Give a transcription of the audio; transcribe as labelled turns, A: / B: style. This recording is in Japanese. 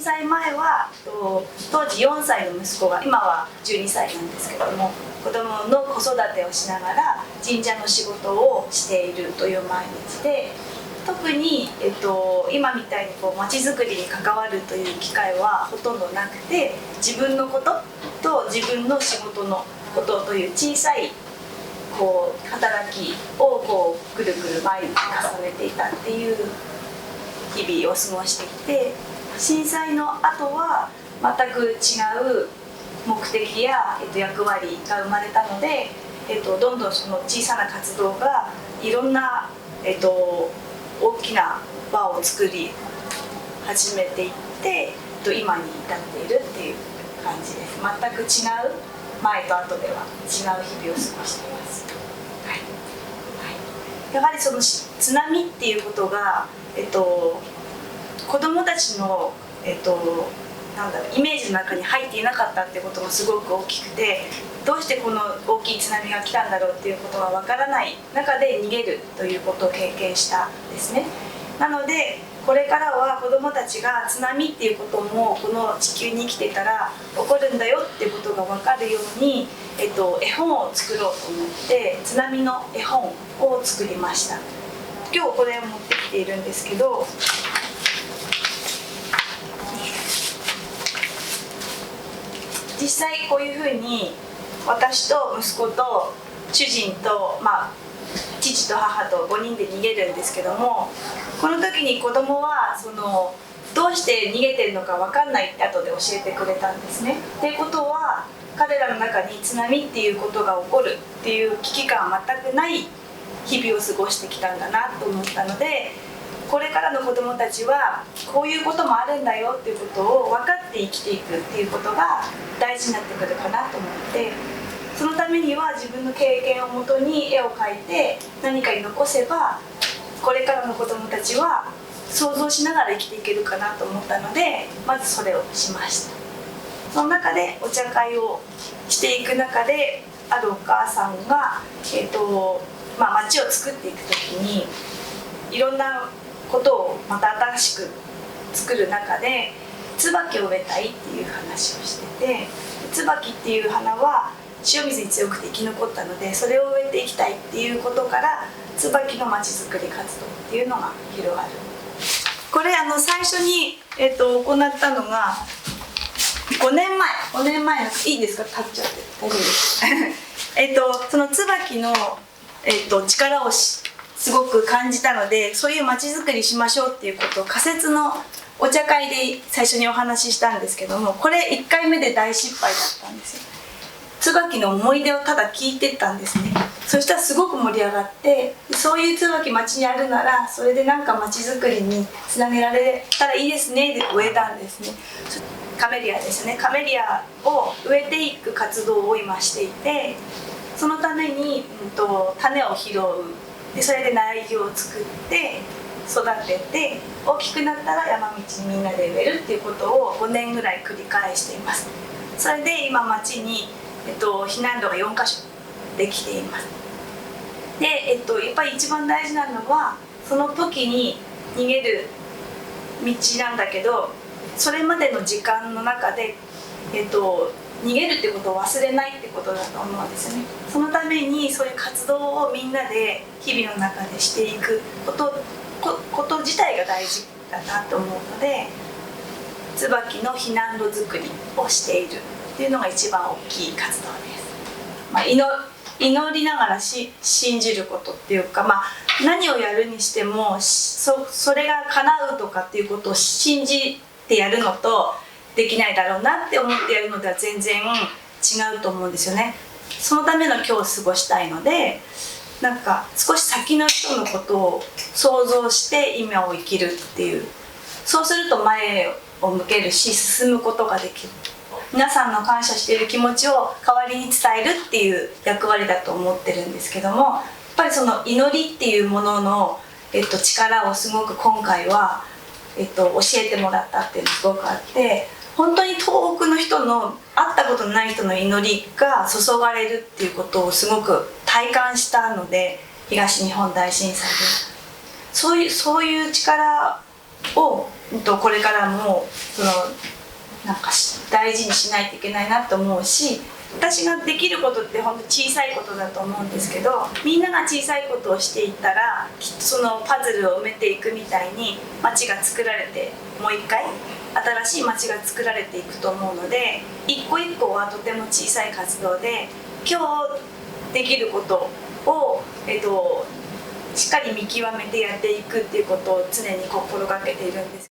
A: 災前は当時4歳の息子が、今は12歳なんですけども、子供の子育てをしながら神社の仕事をしているという毎日で、特に、今みたいにまちづくりに関わるという機会はほとんどなくて、自分のことと自分の仕事のことという小さい働きをぐるぐる毎日重ねていたっていう日々を過ごしてきて、震災の後は全く違う目的や、役割が生まれたので、どんどんその小さな活動がいろんな、大きな輪を作り始めていって、今に至っているっていう感じです。全く違う前と後では違う日々を過ごしています。はいはい、やはりその津波っていうことが、子どもたちの、イメージの中に入っていなかったっていうこともすごく大きくて、どうしてこの大きい津波が来たんだろうっていうことがわからない中で逃げるということを経験したんですね。なのでこれからは子どもたちが津波っていうこともこの地球に生きてたら起こるんだよっていうことが分かるように、絵本を作ろうと思って津波の絵本を作りました。今日これを持ってきているんですけど、実際こういうふうに私と息子と主人と、父と母と5人で逃げるんですけども、この時に子供はどうして逃げてるのか分かんないって後で教えてくれたんですね。っていうことは、彼らの中に津波っていうことが起こるっていう危機感は全くない日々を過ごしてきたんだなと思ったので、これからの子どもたちはこういうこともあるんだよっていうことを分かって生きていくっていうことが大事になってくるかなと思って、そのためには自分の経験をもとに絵を描いて何かに残せば、これからの子どもたちは想像しながら生きていけるかなと思ったので、まずそれをしました。その中でお茶会をしていく中で、あるお母さんが、町を作っていくときにいろんなことをまた新しく作る中で椿を植えたいっていう話をしてて、椿っていう花は塩水に強くて生き残ったので、それを植えていきたいっていうことから椿のまちづくり活動っていうのが広がる。これ最初に、行ったのが5年前の、いいですか、立っちゃって大丈夫ですその椿の、力をすごく感じたので、そういうまちづくりしましょうっていうことを仮設のお茶会で最初にお話ししたんですけども、これ1回目で大失敗だったんですよ。椿の思い出をただ聞いてったんですね。そしたらすごく盛り上がって、そういう椿町にあるならそれでなんか町づくりにつなげられたらいいですねで植えたんですね。カメリアですね。カメリアを植えていく活動を今していて、そのために、種を拾う、でそれで苗木を作って育てて、大きくなったら山道にみんなで植えるっていうことを5年ぐらい繰り返しています。それで今町に、避難路が4カ所できています。で、やっぱり一番大事なのはその時に逃げる道なんだけど、それまでの時間の中で、逃げるってことを忘れないってことだと思うんですよね。そのためにそういう活動をみんなで日々の中でしていくこと自体が大事だなと思うので、椿の避難路作りをしているっていうのが一番大きい活動です。祈りながら信じることっていうか、何をやるにしてもそれが叶うとかっていうことを信じてやるのと、できないだろうなって思ってやるのでは全然違うと思うんですよね。そのための今日を過ごしたいので、なんか少し先の人のことを想像して今を生きるっていう、そうすると前を向けるし進むことができる。皆さんの感謝している気持ちを代わりに伝えるっていう役割だと思ってるんですけども、やっぱりその祈りっていうものの、力をすごく今回は、教えてもらったっていうのがすごくあって、本当に遠くの人の会ったことのない人の祈りが注がれるっていうことをすごく体感したので、東日本大震災でそういう力を、これからもなんか大事にしないといけないなと思うし、私ができることって本当小さいことだと思うんですけど、みんなが小さいことをしていったらきっとそのパズルを埋めていくみたいに街が作られて、もう一回新しい街が作られていくと思うので、一個一個はとても小さい活動で、今日できることを、しっかり見極めてやっていくっていうことを常に心がけているんです。